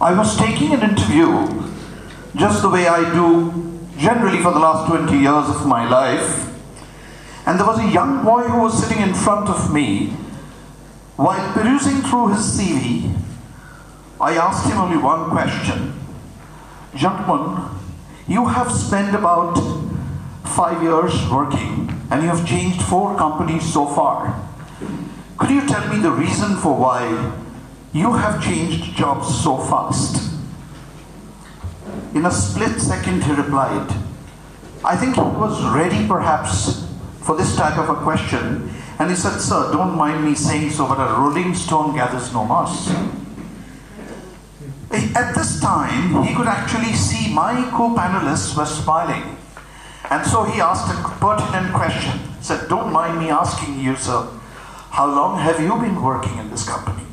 I was taking an interview just the way I do generally for the last 20 years of my life, and there was a young boy who was sitting in front of me. While perusing through his CV, I asked him only one question. Gentlemen, you have spent about 5 years working and you have changed 4 companies so far. Could you tell me the reason for why you have changed jobs so fast? In a split second he replied. I think he was ready perhaps for this type of a question, and he said, sir, don't mind me saying so, but a rolling stone gathers no moss. At this time, he could actually see my co-panelists were smiling. And so he asked a pertinent question. He said, don't mind me asking you, sir, how long have you been working in this company?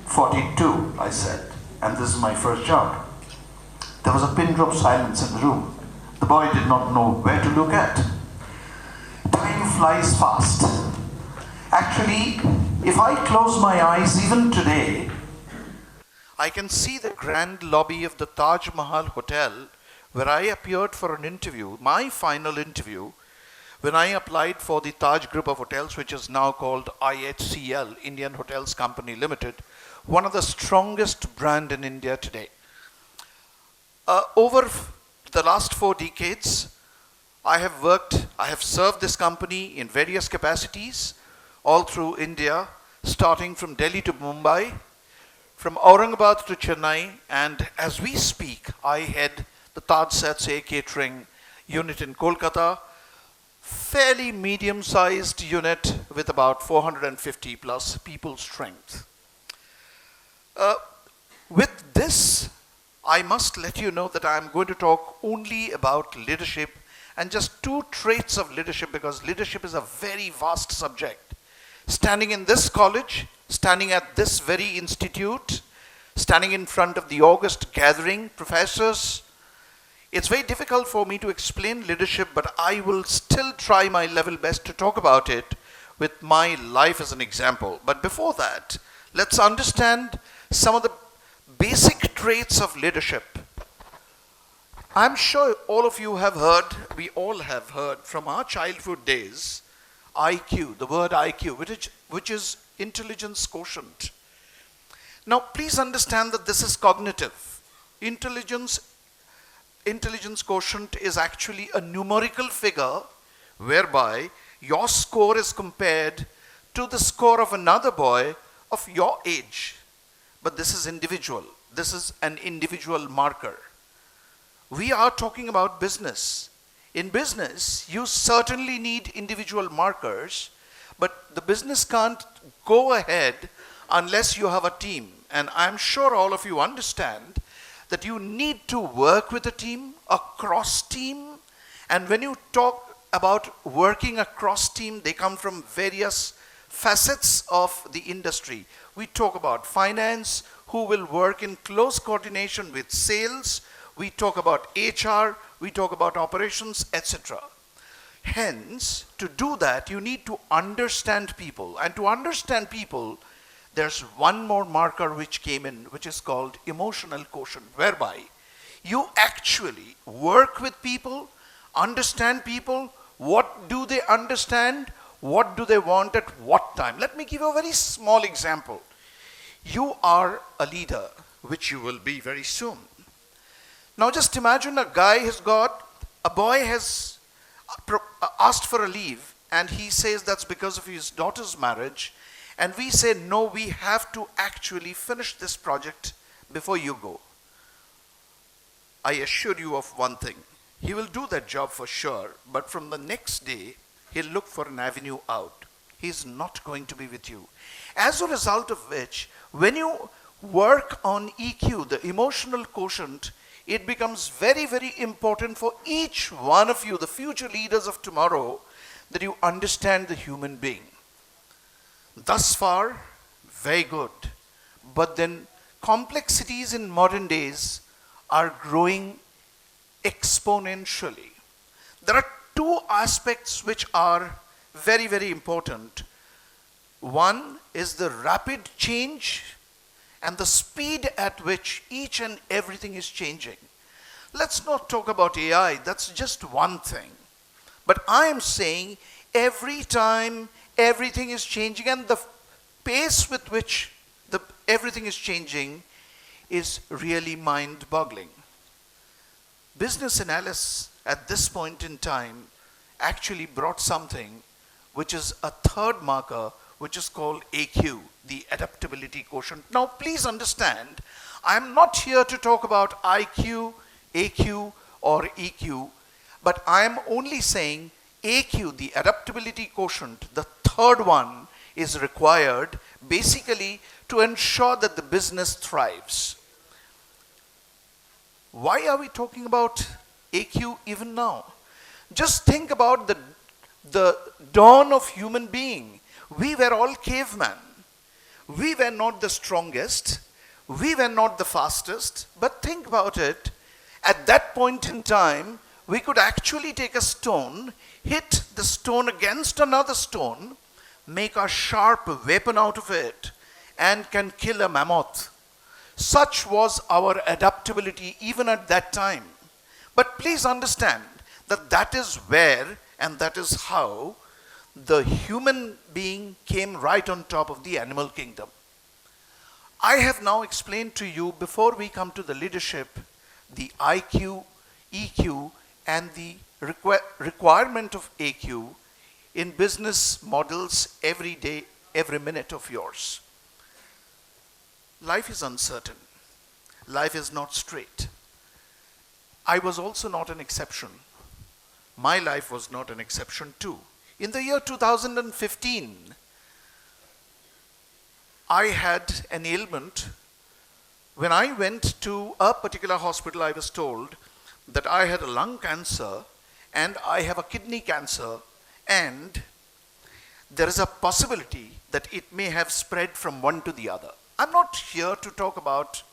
42, I said, and this is my first job. There was a pin drop silence in the room. The boy did not know where to look at. Time flies fast. Actually, if I close my eyes even today, I can see the grand lobby of the Taj Mahal Hotel where I appeared for an interview, my final interview, when I applied for the Taj Group of Hotels, which is now called IHCL, Indian Hotels Company Limited, one of the strongest brand in India today. Over the last 4 decades, I have served this company in various capacities all through India, starting from Delhi to Mumbai, from Aurangabad to Chennai, and as we speak, I head the TajSATS air-catering unit in Kolkata, fairly medium-sized unit with about 450 plus people strength. With this, I must let you know that I am going to talk only about leadership and just 2 traits of leadership, because leadership is a very vast subject. Standing in this college, standing at this very institute, standing in front of the august gathering, professors, it's very difficult for me to explain leadership, but I will still try my level best to talk about it with my life as an example. But before that, let's understand some of the basic traits of leadership. I'm sure all of you have heard, we all have heard from our childhood days, IQ, the word IQ, which is intelligence quotient. Now, please understand that this is cognitive. Intelligence quotient is actually a numerical figure whereby your score is compared to the score of another boy of your age. But this is individual. This is an individual marker. We are talking about business. In business, you certainly need individual markers, but the business can't go ahead unless you have a team. And I'm sure all of you understand that you need to work with a team, across team. And when you talk about working across team, they come from various facets of the industry. We talk about finance, who will work in close coordination with sales. We talk about HR, we talk about operations, etc. Hence, to do that, you need to understand people. And to understand people, there's one more marker which came in, which is called emotional quotient, whereby you actually work with people, understand people, what do they understand, what do they want at what time. Let me give you a very small example. You are a leader, which you will be very soon. Now just imagine a boy has asked for a leave, and he says that's because of his daughter's marriage, and we say, no, we have to actually finish this project before you go. I assure you of one thing, he will do that job for sure, but from the next day, he'll look for an avenue out. He's not going to be with you. As a result of which, when you work on EQ, the emotional quotient, it becomes very, very important for each one of you, the future leaders of tomorrow, that you understand the human being. Thus far, very good. But then complexities in modern days are growing exponentially. There are 2 aspects which are very, very important. One is the rapid change and the speed at which each and everything is changing. Let's not talk about AI, that's just one thing. But I am saying every time everything is changing, and the pace with which everything is changing is really mind-boggling. Business analysts at this point in time actually brought something which is a third marker, which is called AQ, the adaptability quotient. Now please understand, I'm not here to talk about IQ, AQ or EQ, but I'm only saying AQ, the adaptability quotient, the third one is required basically to ensure that the business thrives. Why are we talking about AQ even now? Just think about the dawn of human being. We were all cavemen. We were not the strongest. We were not the fastest. But think about it. At that point in time, we could actually take a stone, hit the stone against another stone, make a sharp weapon out of it, and can kill a mammoth. Such was our adaptability even at that time. But please understand that that is where and that is how the human being came right on top of the animal kingdom. I have now explained to you, before we come to the leadership, the IQ, EQ, and the requirement of AQ in business models every day, every minute of yours. Life is uncertain. Life is not straight. I was also not an exception. My life was not an exception too. In the year 2015, I had an ailment. When I went to a particular hospital, I was told that I had a lung cancer and I have a kidney cancer, and there is a possibility that it may have spread from one to the other. I'm not here to talk about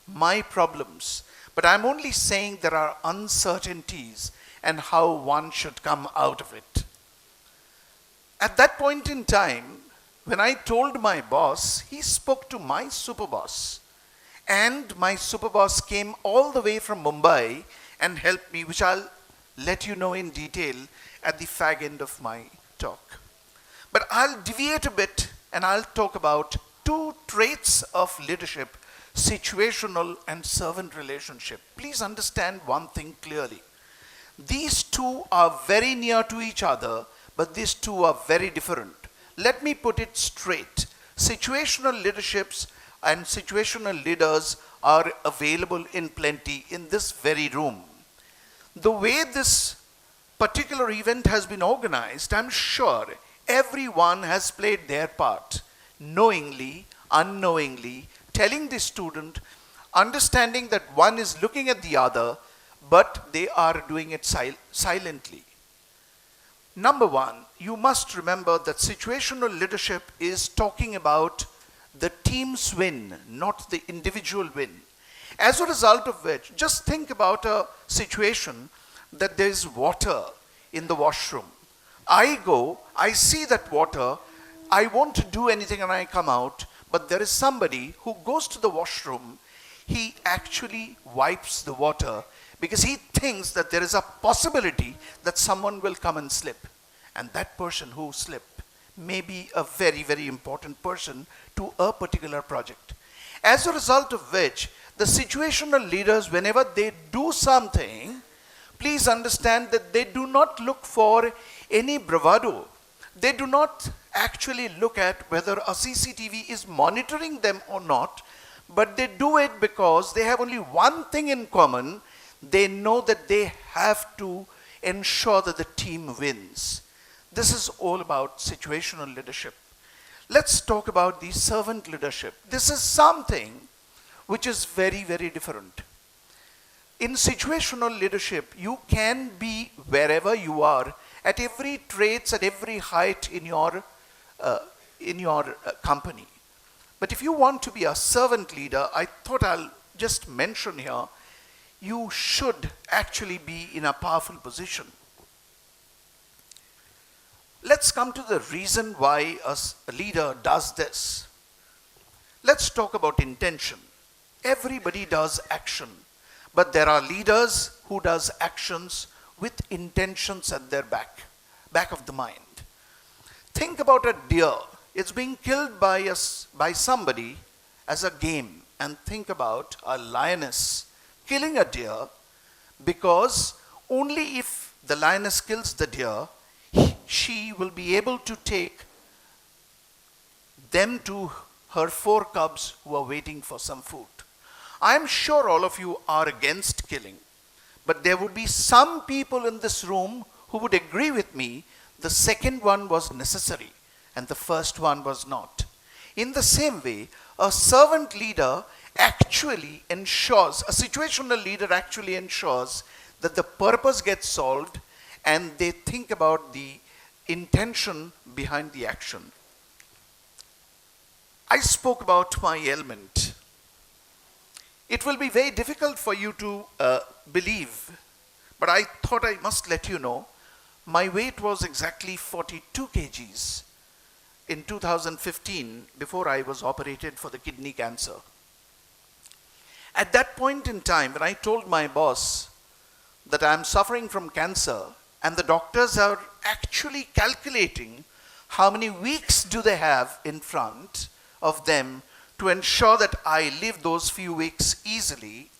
my problems, but I'm only saying there are uncertainties and how one should come out of it. At that point in time, when I told my boss, he spoke to my super boss. And my super boss came all the way from Mumbai and helped me, which I'll let you know in detail at the fag end of my talk. But I'll deviate a bit and I'll talk about two traits of leadership: situational and servant relationship. Please understand one thing clearly. These two are very near to each other, but these two are very different. Let me put it straight. Situational leaderships and situational leaders are available in plenty in this very room. The way this particular event has been organized, I'm sure everyone has played their part, knowingly, unknowingly, telling the student, understanding that one is looking at the other, but they are doing it silently. Number one, you must remember that situational leadership is talking about the team's win, not the individual win. As a result of which, just think about a situation that there is water in the washroom. I go, I see that water, I want to do anything and I come out, but there is somebody who goes to the washroom, he actually wipes the water because he thinks that there is a possibility that someone will come and slip. And that person who slipped may be a very, very important person to a particular project. As a result of which, the situational leaders, whenever they do something, please understand that they do not look for any bravado. They do not actually look at whether a CCTV is monitoring them or not, but they do it because they have only one thing in common. They know that they have to ensure that the team wins. This is all about situational leadership. Let's talk about the servant leadership. This is something which is very, very different. In situational leadership, you can be wherever you are, at every traits, at every height in your company. But if you want to be a servant leader, I thought I'll just mention here, you should actually be in a powerful position. Let's come to the reason why a leader does this. Let's talk about intention. Everybody does action, but there are leaders who does actions with intentions at their back of the mind. Think about a deer. It's being killed by somebody as a game. And think about a lioness killing a deer, because only if the lioness kills the deer, she will be able to take them to her 4 cubs who are waiting for some food. I am sure all of you are against killing, but there would be some people in this room who would agree with me the second one was necessary and the first one was not. In the same way, a servant leader actually ensures, a situational leader actually ensures that the purpose gets solved and they think about the intention behind the action. I spoke about my ailment. It will be very difficult for you to believe, but I thought I must let you know. My weight was exactly 42 kgs in 2015 before I was operated for the kidney cancer. At that point in time, when I told my boss that I'm suffering from cancer and the doctors are actually calculating how many weeks do they have in front of them to ensure that I live those few weeks easily,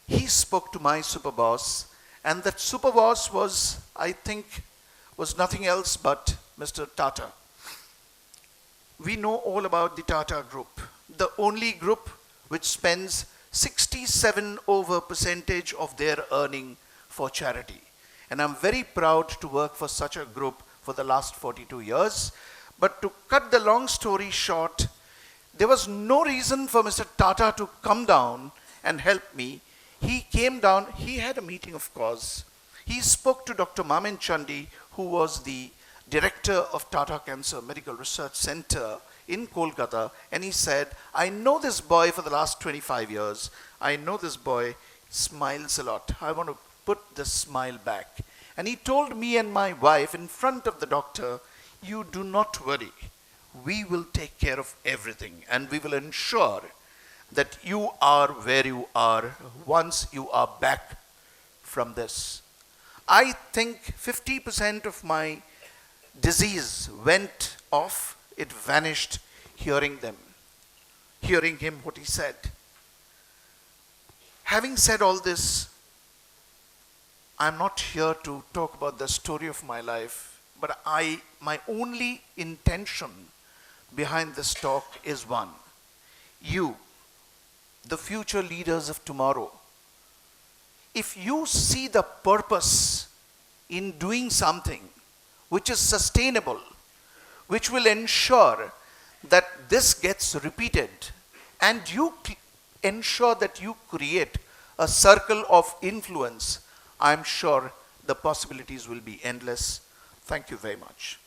he spoke to my super boss, and that super boss was, I think, was nothing else but Mr. Tata. We know all about the Tata Group, the only group which spends 67% of their earning for charity. And I'm very proud to work for such a group for the last 42 years. But to cut the long story short, there was no reason for Mr. Tata to come down and help me. He came down, he had a meeting, of course. He spoke to Dr. Mamin Chandi, who was the director of Tata Cancer Medical Research Center in Kolkata, and he said, I know this boy for the last 25 years. I know this boy smiles a lot. I want to put the smile back. And he told me and my wife in front of the doctor, you do not worry. We will take care of everything, and we will ensure that you are where you are once you are back from this. I think 50% of my disease went off, it vanished hearing him what he said. Having said all this, I'm not here to talk about the story of my life, but my only intention behind this talk is one. You, the future leaders of tomorrow, if you see the purpose in doing something which is sustainable, which will ensure that this gets repeated, and you ensure that you create a circle of influence, I'm sure the possibilities will be endless. Thank you very much.